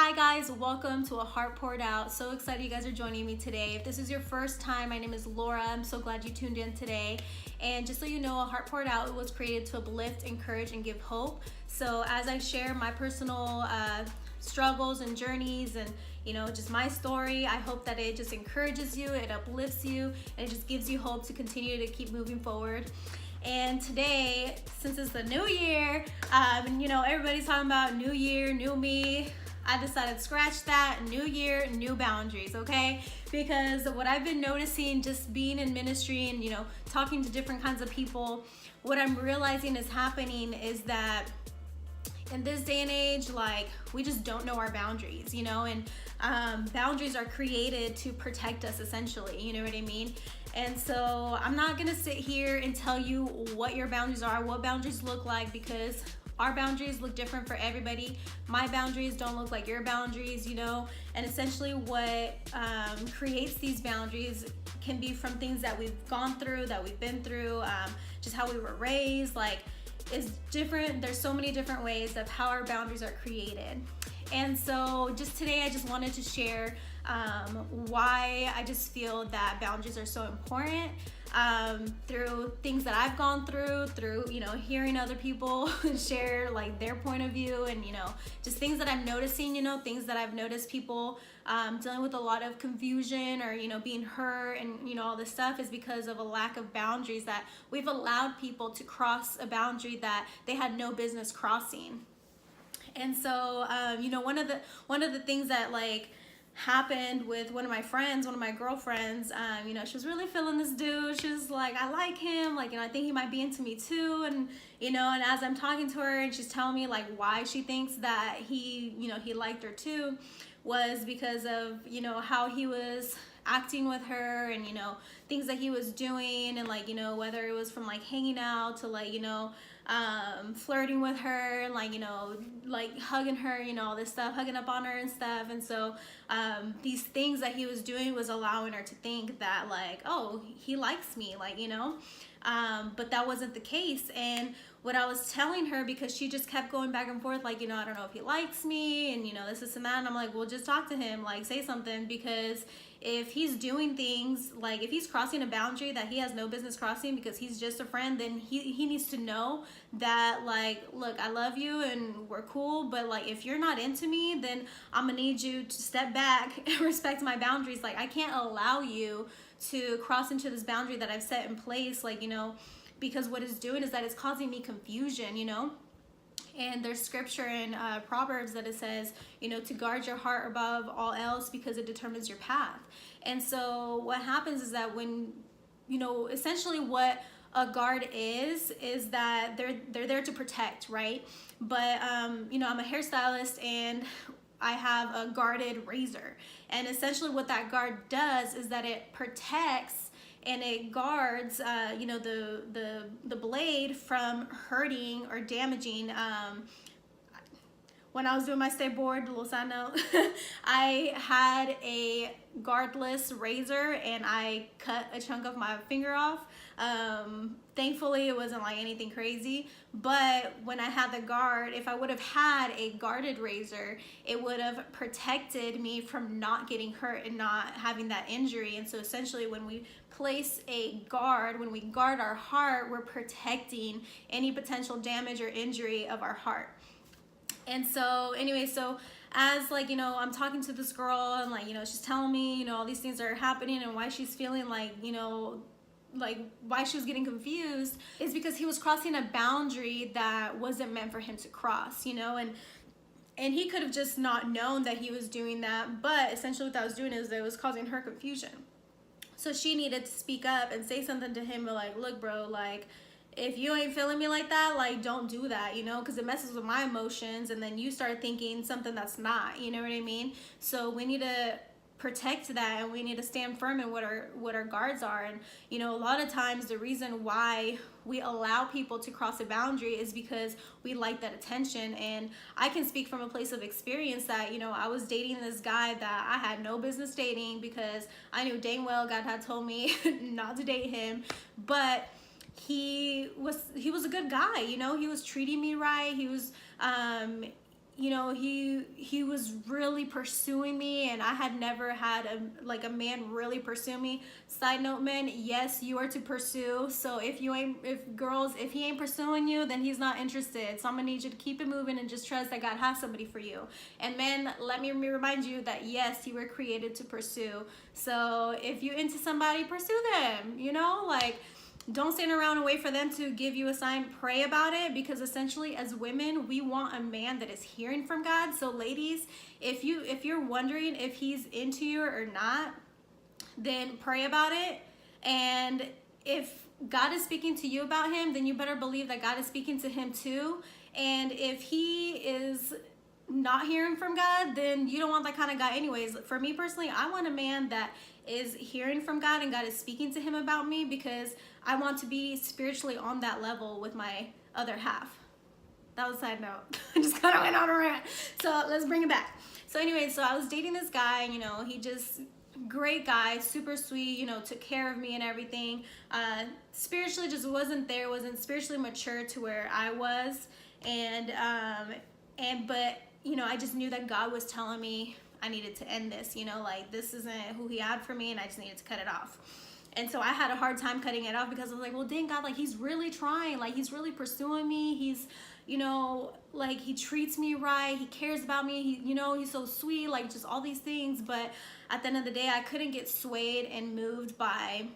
Hi guys, welcome to A Heart Poured Out. So excited you guys are joining me today. If this is your first time, my name is Laura. I'm so glad you tuned in today. And just so you know, A Heart Poured Out was created to uplift, encourage, and give hope. So as I share my personal struggles and journeys and just my story, I hope that it just encourages you, it uplifts you, and it just gives you hope to continue to keep moving forward. And today, since it's the new year, and everybody's talking about new year, new me, I decided to scratch that. New year, new boundaries, okay? Because what I've been noticing just being in ministry and talking to different kinds of people, what I'm realizing is happening is that in this day and age, we just don't know our boundaries, and boundaries are created to protect us, essentially, you know what I mean? And so I'm not gonna sit here and tell you what your boundaries are, what boundaries look like, because our boundaries look different for everybody. My boundaries don't look like your boundaries, and essentially what creates these boundaries can be from things that we've gone through, that we've been through, just how we were raised, is different. There's so many different ways of how our boundaries are created. And so just today I just wanted to share why I just feel that boundaries are so important, through things that I've gone through hearing other people share their point of view, and just things that I'm noticing, things that I've noticed people dealing with a lot of confusion or being hurt and all this stuff is because of a lack of boundaries, that we've allowed people to cross a boundary that they had no business crossing. And so one of the things that happened with one of my girlfriends, she was really feeling this dude. She was like, I like him, I think he might be into me too. And and as I'm talking to her and she's telling me why she thinks that he liked her too, was because of how he was acting with her, and things that he was doing, and whether it was from hanging out to flirting with her, and hugging her, all this stuff, hugging up on her and stuff. And so these things that he was doing was allowing her to think that oh, he likes me, but that wasn't the case. And what I was telling her, because she just kept going back and forth, I don't know if he likes me, and this and that, and I'm like, well, just talk to him, say something, because if he's doing things, if he's crossing a boundary that he has no business crossing because he's just a friend, then he needs to know that look, I love you and we're cool, but if you're not into me, then I'm gonna need you to step back and respect my boundaries. I can't allow you to cross into this boundary that I've set in place, because what it's doing is that it's causing me confusion, And there's scripture in Proverbs that it says, to guard your heart above all else because it determines your path. And so what happens is that when, essentially what a guard is that they're there to protect, right? But, I'm a hairstylist and I have a guarded razor. And essentially what that guard does is that it protects and it guards, the blade from hurting or damaging. When I was doing my state board, little side note, I had a guardless razor and I cut a chunk of my finger off. Thankfully, it wasn't anything crazy, but when I had the guard, if I would have had a guarded razor, it would have protected me from not getting hurt and not having that injury. And so essentially when we place a guard, when we guard our heart, we're protecting any potential damage or injury of our heart. And so anyway, so as I'm talking to this girl and she's telling me all these things are happening and why she's feeling why she was getting confused is because he was crossing a boundary that wasn't meant for him to cross, and he could have just not known that he was doing that, but essentially what that was doing is that it was causing her confusion. So she needed to speak up and say something to him, look bro, if you ain't feeling me like that, don't do that, because it messes with my emotions, and then you start thinking something that's not, you know what I mean? So we need to protect that, and we need to stand firm in what our guards are. And a lot of times the reason why we allow people to cross a boundary is because we like that attention. And I can speak from a place of experience that I was dating this guy that I had no business dating, because I knew dang well God had told me not to date him, but he was a good guy, he was treating me right, he was you know, he was really pursuing me, and I had never had a man really pursue me. Side note, men, yes, you are to pursue. So if he ain't pursuing you, then he's not interested. So I'm gonna need you to keep it moving and just trust that God has somebody for you. And men, let me remind you that yes, you were created to pursue. So if you into somebody, pursue them, you know, like, don't stand around and wait for them to give you a sign. Pray about it, because essentially as women, we want a man that is hearing from God. So ladies, if you're wondering if he's into you or not, then pray about it. And if God is speaking to you about him, then you better believe that God is speaking to him too. And if he is not hearing from God, then you don't want that kind of guy anyways. For me personally, I want a man that is hearing from God and God is speaking to him about me, because I want to be spiritually on that level with my other half. That was a side note. I just kind of went on a rant. So let's bring it back. So anyway, so I was dating this guy, and, you know, he just, great guy, super sweet, you know, took care of me and everything. Spiritually just wasn't spiritually mature to where I was. But, you know, I just knew that God was telling me I needed to end this, you know, like, this isn't who he had for me, and I just needed to cut it off. And so I had a hard time cutting it off, because I was like, well, dang, God, like, he's really trying, like, he's really pursuing me. He's, you know, like, he treats me right. He cares about me. He, you know, he's so sweet, like, just all these things. But at the end of the day, I couldn't get swayed and moved by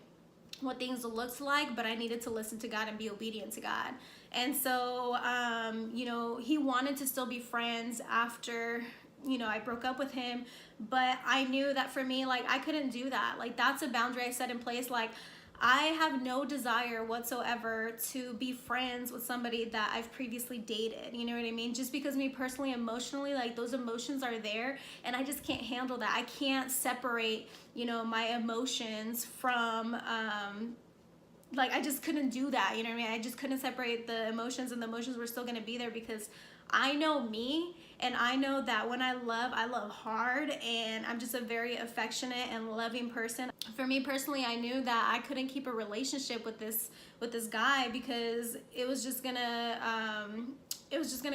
what things looked like, but I needed to listen to God and be obedient to God. And so, you know, he wanted to still be friends after, you know, I broke up with him, but I knew that for me, like, I couldn't do that. Like, that's a boundary I set in place. Like, I have no desire whatsoever to be friends with somebody that I've previously dated. You know what I mean? Just because me personally, emotionally, like, those emotions are there, and I just can't handle that. I can't separate, you know, my emotions from, like, I just couldn't do that. You know what I mean? I just couldn't separate the emotions, and the emotions were still going to be there, because I know me, and I know that when I love hard, and I'm just a very affectionate and loving person. For me personally, I knew that I couldn't keep a relationship with this guy, because it was just gonna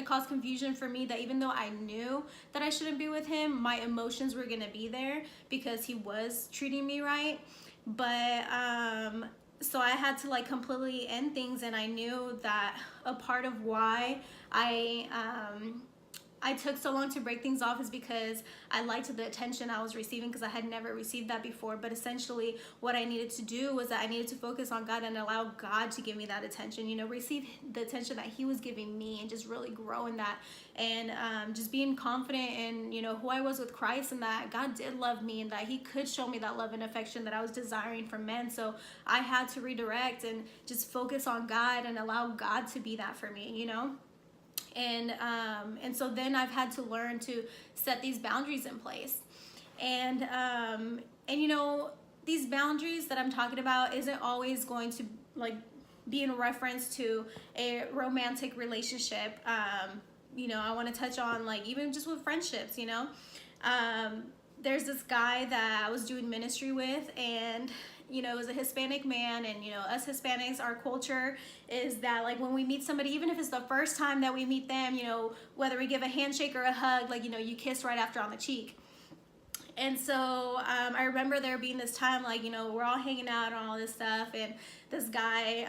cause confusion for me, that even though I knew that I shouldn't be with him, my emotions were gonna be there because he was treating me right. But so I had to, like, completely end things, and I knew that a part of why I took so long to break things off is because I liked the attention I was receiving, because I had never received that before. But essentially what I needed to do was that I needed to focus on God and allow God to give me that attention, you know, receive the attention that he was giving me, and just really grow in that, and just being confident in, you know, who I was with Christ, and that God did love me, and that he could show me that love and affection that I was desiring from men. So I had to redirect and just focus on God and allow God to be that for me, you know. And so then I've had to learn to set these boundaries in place. And you know, these boundaries that I'm talking about isn't always going to, like, be in reference to a romantic relationship. You know, I want to touch on, like, even just with friendships, you know. There's this guy that I was doing ministry with, and, you know, it was a Hispanic man, and, you know, us Hispanics, our culture is that, like, when we meet somebody, even if it's the first time that we meet them, you know, whether we give a handshake or a hug, like, you know, you kiss right after on the cheek. And so I remember there being this time, like, you know, we're all hanging out and all this stuff, and this guy,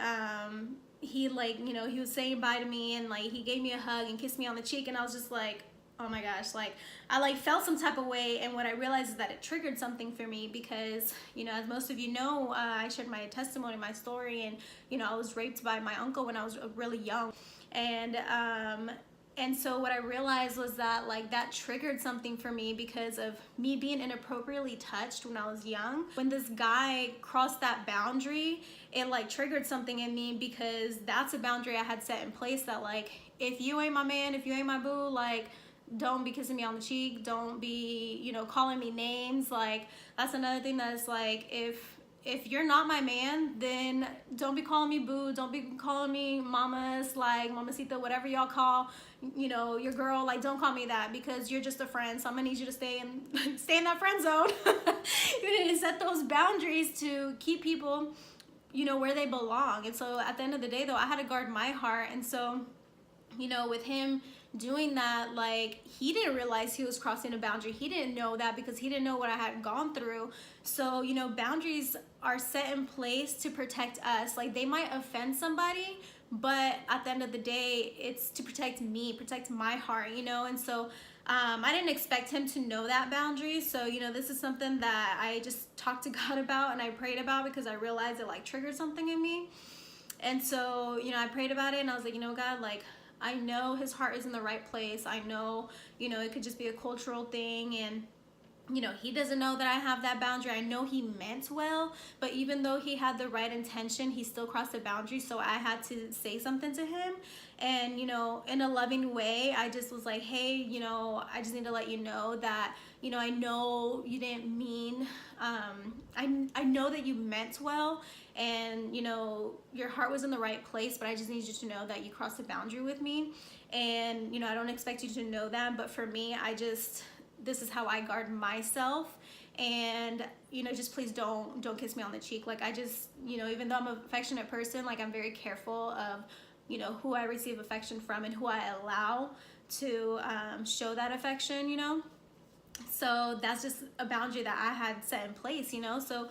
he, like, you know, he was saying bye to me, and, like, he gave me a hug and kissed me on the cheek, and I was just like, oh my gosh, like, I, like, felt some type of way. And what I realized is that it triggered something for me, because, you know, as most of you know, I shared my testimony, my story, and, you know, I was raped by my uncle when I was really young. And so what I realized was that, like, that triggered something for me because of me being inappropriately touched when I was young. When this guy crossed that boundary, it, like, triggered something in me, because that's a boundary I had set in place, that, like, if you ain't my man, if you ain't my boo, like, don't be kissing me on the cheek, don't be, you know, calling me names. Like, that's another thing that's, like, if you're not my man, then don't be calling me boo, don't be calling me mamas, like, mamacita, whatever y'all call, you know, your girl. Like, don't call me that, because you're just a friend. So I'm gonna need you to stay in that friend zone. You need to set those boundaries to keep people, you know, where they belong. And so at the end of the day, though, I had to guard my heart. And so, you know, with him doing that, like, he didn't realize he was crossing a boundary. He didn't know that because he didn't know what I had gone through. So, you know, boundaries are set in place to protect us. Like, they might offend somebody, but at the end of the day, it's to protect me, protect my heart, you know? And so I didn't expect him to know that boundary. So, you know, this is something that I just talked to God about and I prayed about because I realized it like triggered something in me. And so, you know, I prayed about it and I was like, you know, God, like, I know his heart is in the right place. I know, you know, it could just be a cultural thing, and you know, he doesn't know that I have that boundary. I know he meant well, but even though he had the right intention, he still crossed the boundary. So I had to say something to him. And, you know, in a loving way, I just was like, hey, you know, I just need to let you know that, you know, I know you didn't mean, I know that you meant well, and, you know, your heart was in the right place, but I just need you to know that you crossed the boundary with me. And, you know, I don't expect you to know that, but for me, this is how I guard myself. And, you know, just please don't kiss me on the cheek. Like, I just, you know, even though I'm an affectionate person, like, I'm very careful of, you know, who I receive affection from and who I allow to show that affection, you know. So that's just a boundary that I had set in place, you know. So,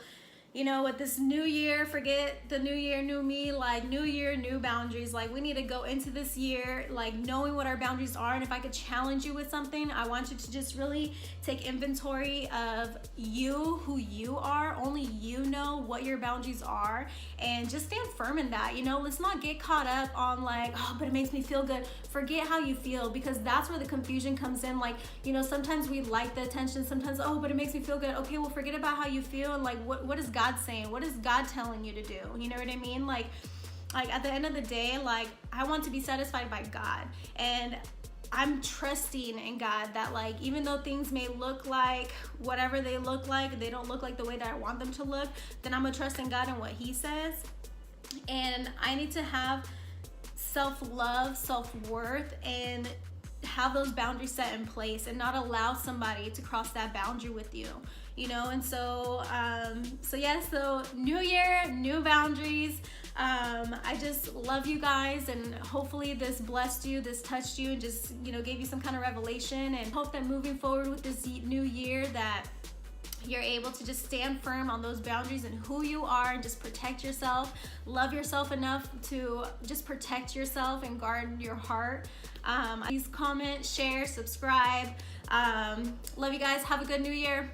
you know, with this new year, forget the new year, new me, like, new year, new boundaries. Like, we need to go into this year, like, knowing what our boundaries are. And if I could challenge you with something, I want you to just really take inventory of you, who you are. Only you know what your boundaries are, and just stand firm in that. You know, let's not get caught up on like, oh, but it makes me feel good. Forget how you feel, because that's where the confusion comes in. Like, you know, sometimes we like the attention, sometimes, oh, but it makes me feel good. Okay, well, forget about how you feel, and like, what is God saying? What is God telling you to do? You know what I mean? Like at the end of the day, like, I want to be satisfied by God, and I'm trusting in God that, like, even though things may look like whatever they look like, they don't look like the way that I want them to look, then I'm gonna trust in God and what he says. And I need to have self-love, self-worth, and have those boundaries set in place and not allow somebody to cross that boundary with you, you know. And so so new year, new boundaries. I just love you guys, and hopefully this blessed you, this touched you, and just, you know, gave you some kind of revelation, and hope that moving forward with this new year that you're able to just stand firm on those boundaries and who you are, and just protect yourself, love yourself enough to just protect yourself and guard your heart. Please comment, share, subscribe. Love you guys. Have a good new year.